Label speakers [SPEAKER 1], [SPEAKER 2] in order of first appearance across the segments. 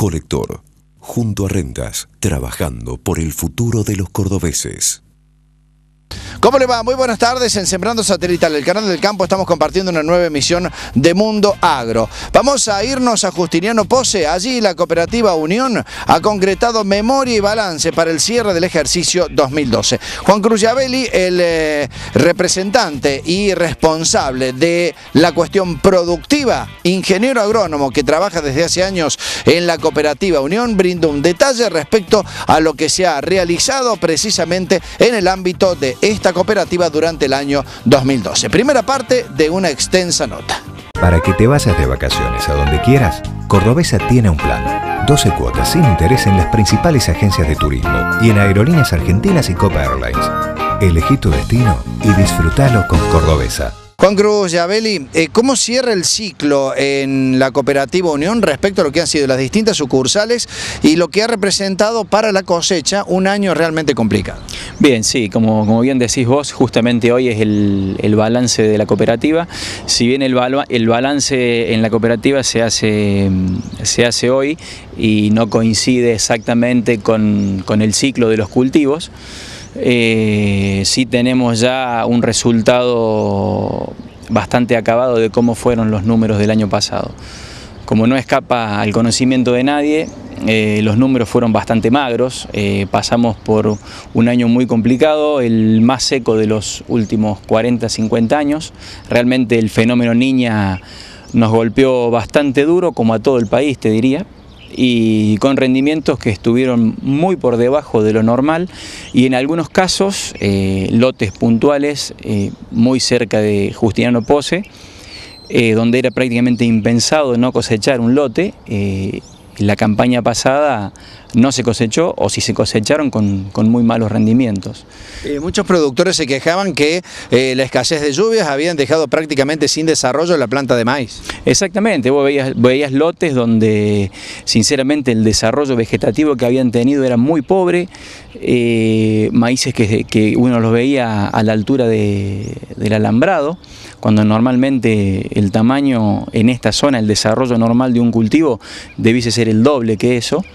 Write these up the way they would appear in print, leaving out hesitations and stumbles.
[SPEAKER 1] Colector, junto a Rentas, trabajando por el futuro de los cordobeses.
[SPEAKER 2] ¿Cómo le va? Muy buenas tardes. En Sembrando Satelital, el canal del campo, estamos compartiendo una nueva emisión de Mundo Agro. Vamos a irnos a Justiniano Posse. Allí la cooperativa Unión ha concretado memoria y balance para el cierre del ejercicio 2012. Juan Cruz Giavelli, el representante y responsable de la cuestión productiva, ingeniero agrónomo que trabaja desde hace años en la cooperativa Unión, brinda un detalle respecto a lo que se ha realizado precisamente en el ámbito de esta cooperativa durante el año 2012. Primera parte de una extensa nota.
[SPEAKER 3] Para que te vayas de vacaciones a donde quieras, Cordobesa tiene un plan. 12 cuotas sin interés en las principales agencias de turismo y en Aerolíneas Argentinas y Copa Airlines. Elegí tu destino y disfrútalo con Cordobesa.
[SPEAKER 2] Juan Cruz Giavelli, ¿cómo cierra el ciclo en la cooperativa Unión respecto a lo que han sido las distintas sucursales y lo que ha representado para la cosecha un año realmente complicado?
[SPEAKER 4] Bien, sí, como bien decís vos, justamente hoy es el balance de la cooperativa. Si bien el balance en la cooperativa se hace hoy y no coincide exactamente con el ciclo de los cultivos, sí tenemos ya un resultado bastante acabado de cómo fueron los números del año pasado. Como no escapa al conocimiento de nadie, los números fueron bastante magros. Pasamos por un año muy complicado, el más seco de los últimos 40-50 años. Realmente el fenómeno Niña nos golpeó bastante duro, como a todo el país, te diría, y con rendimientos que estuvieron muy por debajo de lo normal y en algunos casos lotes puntuales muy cerca de Justiniano Posse, donde era prácticamente impensado no cosechar un lote. La campaña pasada no se cosechó, o si se cosecharon con muy malos rendimientos.
[SPEAKER 2] Muchos productores se quejaban que la escasez de lluvias habían dejado prácticamente sin desarrollo la planta de maíz.
[SPEAKER 4] Exactamente, vos veías lotes donde sinceramente el desarrollo vegetativo que habían tenido era muy pobre, maíces que uno los veía a la altura del alambrado, cuando normalmente el tamaño en esta zona, el desarrollo normal de un cultivo debiese ser el doble que eso.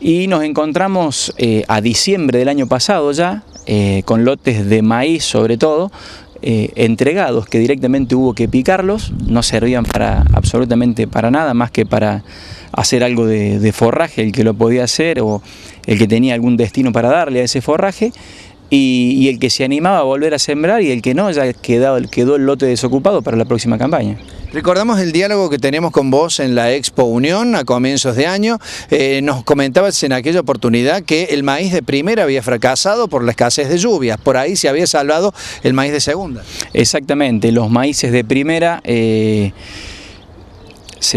[SPEAKER 4] Y nos encontramos a diciembre del año pasado ya, con lotes de maíz sobre todo, entregados, que directamente hubo que picarlos, no servían absolutamente para nada, más que para hacer algo de forraje, el que lo podía hacer o el que tenía algún destino para darle a ese forraje, y el que se animaba a volver a sembrar, y el que no, ya quedó el lote desocupado para la próxima campaña.
[SPEAKER 2] Recordamos el diálogo que tenemos con vos en la Expo Unión a comienzos de año. Nos comentabas en aquella oportunidad que el maíz de primera había fracasado por la escasez de lluvias. Por ahí se había salvado el maíz de segunda.
[SPEAKER 4] Exactamente, los maíces de primera se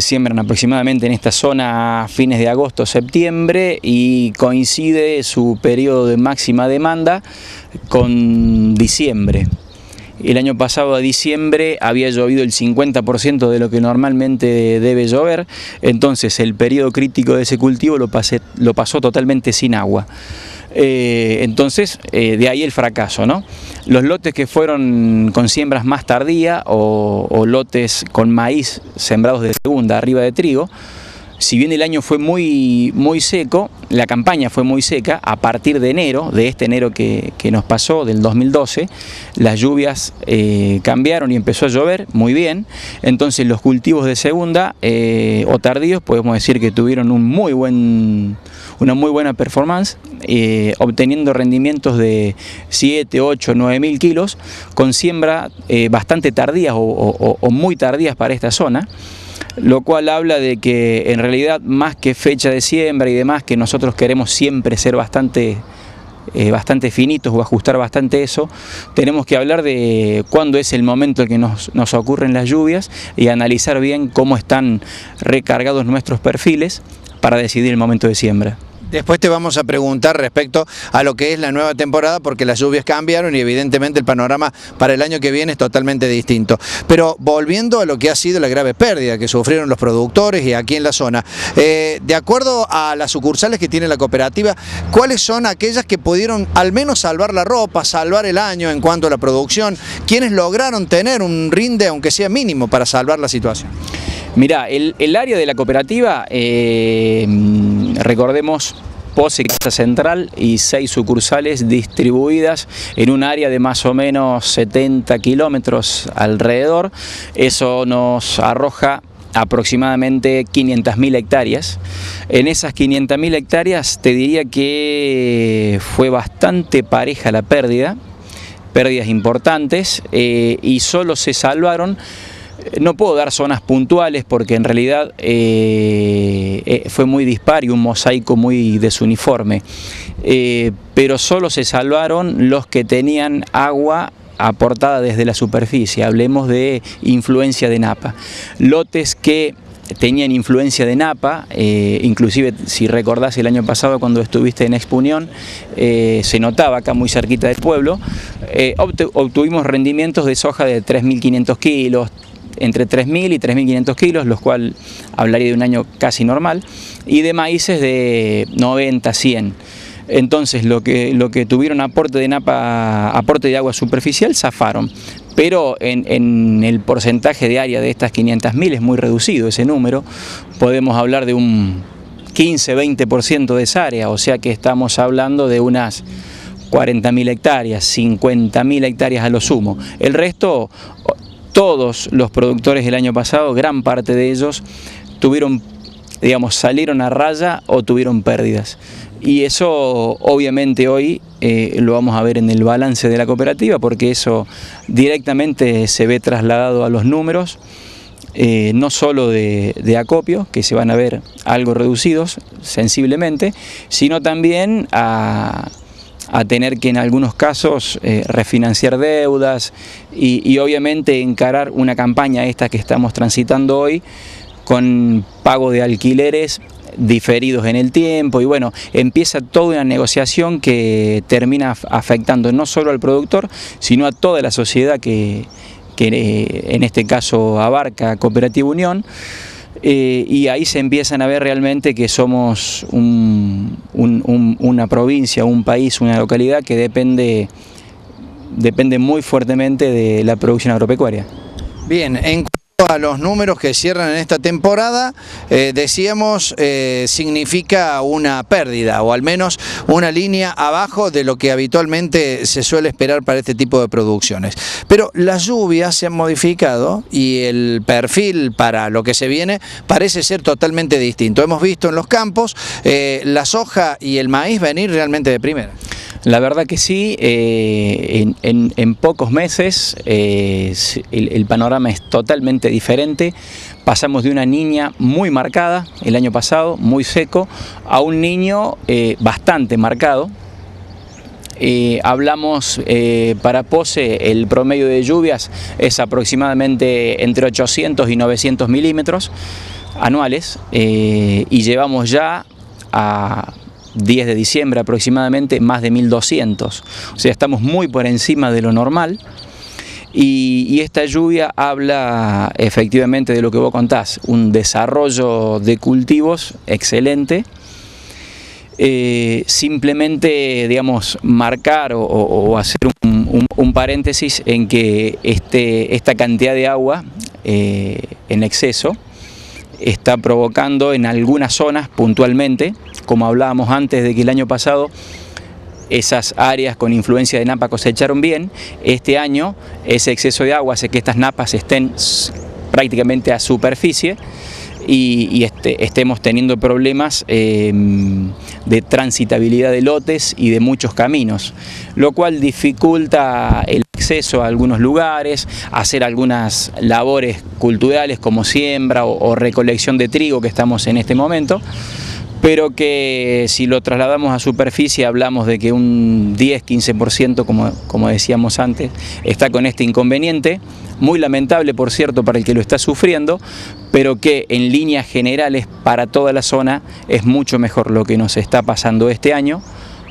[SPEAKER 4] siembran aproximadamente en esta zona a fines de agosto, septiembre, y coincide su periodo de máxima demanda con diciembre. El año pasado a diciembre había llovido el 50% de lo que normalmente debe llover, entonces el periodo crítico de ese cultivo lo pasó totalmente sin agua. Entonces, de ahí el fracaso, ¿no? Los lotes que fueron con siembras más tardías o lotes con maíz sembrados de segunda arriba de trigo, si bien el año fue muy seco, la campaña fue muy seca, a partir de enero, de este enero que nos pasó, del 2012, las lluvias cambiaron y empezó a llover muy bien. Entonces los cultivos de segunda o tardíos, podemos decir que tuvieron una muy buena performance, obteniendo rendimientos de 7, 8, 9 mil kilos, con siembra bastante tardías o muy tardías para esta zona. Lo cual habla de que en realidad, más que fecha de siembra y demás, que nosotros queremos siempre ser bastante finitos o ajustar bastante eso, tenemos que hablar de cuándo es el momento en que nos ocurren las lluvias y analizar bien cómo están recargados nuestros perfiles para decidir el momento de siembra.
[SPEAKER 2] Después te vamos a preguntar respecto a lo que es la nueva temporada, porque las lluvias cambiaron y evidentemente el panorama para el año que viene es totalmente distinto. Pero volviendo a lo que ha sido la grave pérdida que sufrieron los productores y aquí en la zona, de acuerdo a las sucursales que tiene la cooperativa, ¿cuáles son aquellas que pudieron al menos salvar la ropa, salvar el año en cuanto a la producción? ¿Quiénes lograron tener un rinde, aunque sea mínimo, para salvar la situación?
[SPEAKER 4] Mirá, el área de la cooperativa, recordemos, POSE Casa Central y 6 sucursales distribuidas en un área de más o menos 70 kilómetros alrededor. Eso nos arroja aproximadamente 500.000 hectáreas. En esas 500.000 hectáreas te diría que fue bastante pareja la pérdida, pérdidas importantes, y solo se salvaron. No puedo dar zonas puntuales porque en realidad fue muy dispar y un mosaico muy desuniforme, pero solo se salvaron los que tenían agua aportada desde la superficie. Hablemos de influencia de napa. Lotes que tenían influencia de napa, inclusive si recordás el año pasado cuando estuviste en Expo Unión, se notaba acá muy cerquita del pueblo, obtuvimos rendimientos de soja de 3.500 kilos, entre 3.000 y 3.500 kilos, los cuales hablaría de un año casi normal, y de maíces de 90, 100. Entonces lo que tuvieron aporte de napa, aporte de agua superficial, zafaron. Pero en el porcentaje de área de estas 500.000 es muy reducido ese número. Podemos hablar de un 15-20% de esa área, o sea que estamos hablando de unas 40.000 hectáreas, 50.000 hectáreas a lo sumo. El resto, todos los productores del año pasado, gran parte de ellos tuvieron, digamos, salieron a raya o tuvieron pérdidas. Y eso obviamente hoy lo vamos a ver en el balance de la cooperativa, porque eso directamente se ve trasladado a los números, no solo de acopio, que se van a ver algo reducidos sensiblemente, sino también a tener que en algunos casos refinanciar deudas y obviamente encarar una campaña esta que estamos transitando hoy con pago de alquileres diferidos en el tiempo, y bueno, empieza toda una negociación que termina afectando no solo al productor, sino a toda la sociedad que en este caso abarca Cooperativa Unión. Y ahí se empiezan a ver realmente que somos una provincia, un país, una localidad que depende muy fuertemente de la producción agropecuaria.
[SPEAKER 2] Bien, en cuanto a los números que cierran en esta temporada, decíamos, significa una pérdida, o al menos una línea abajo de lo que habitualmente se suele esperar para este tipo de producciones. Pero las lluvias se han modificado y el perfil para lo que se viene parece ser totalmente distinto. Hemos visto en los campos la soja y el maíz venir realmente de primera.
[SPEAKER 4] La verdad que sí, en pocos meses el panorama es totalmente diferente. Pasamos de una niña muy marcada el año pasado, muy seco, a un niño bastante marcado. Hablamos para POSE, el promedio de lluvias es aproximadamente entre 800 y 900 milímetros anuales, y llevamos ya a 10 de diciembre aproximadamente más de 1.200, o sea, estamos muy por encima de lo normal, y esta lluvia habla efectivamente de lo que vos contás, un desarrollo de cultivos excelente. Simplemente, digamos, marcar o hacer un paréntesis en que esta cantidad de agua en exceso está provocando en algunas zonas puntualmente, como hablábamos antes de que el año pasado esas áreas con influencia de napa cosecharon bien, este año ese exceso de agua hace que estas napas estén prácticamente a superficie y estemos teniendo problemas de transitabilidad de lotes y de muchos caminos, lo cual dificulta el acceso a algunos lugares, hacer algunas labores culturales como siembra o recolección de trigo que estamos en este momento, pero que si lo trasladamos a superficie hablamos de que un 10-15%, como decíamos antes, está con este inconveniente, muy lamentable por cierto para el que lo está sufriendo, pero que en líneas generales para toda la zona es mucho mejor lo que nos está pasando este año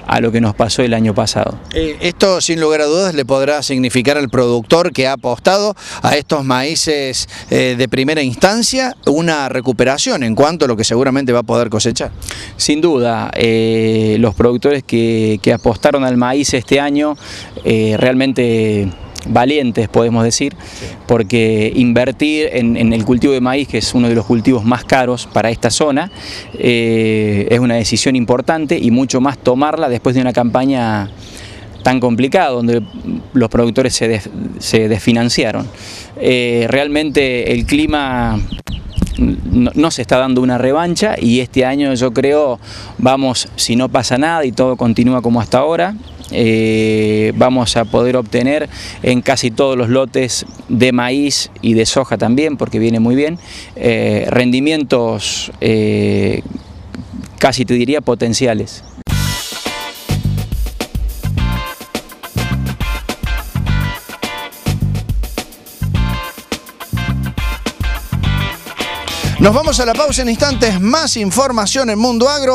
[SPEAKER 4] a lo que nos pasó el año pasado.
[SPEAKER 2] Esto sin lugar a dudas le podrá significar al productor que ha apostado a estos maíces de primera instancia una recuperación en cuanto a lo que seguramente va a poder cosechar.
[SPEAKER 4] Sin duda, los productores que apostaron al maíz este año realmente valientes, podemos decir, porque invertir en el cultivo de maíz, que es uno de los cultivos más caros para esta zona, es una decisión importante, y mucho más tomarla después de una campaña tan complicada, donde los productores se desfinanciaron. Realmente el clima no se está dando una revancha, y este año yo creo vamos, si no pasa nada y todo continúa como hasta ahora, vamos a poder obtener en casi todos los lotes de maíz y de soja también, porque viene muy bien, rendimientos casi te diría potenciales.
[SPEAKER 2] Nos vamos a la pausa en instantes, más información en Mundo Agro.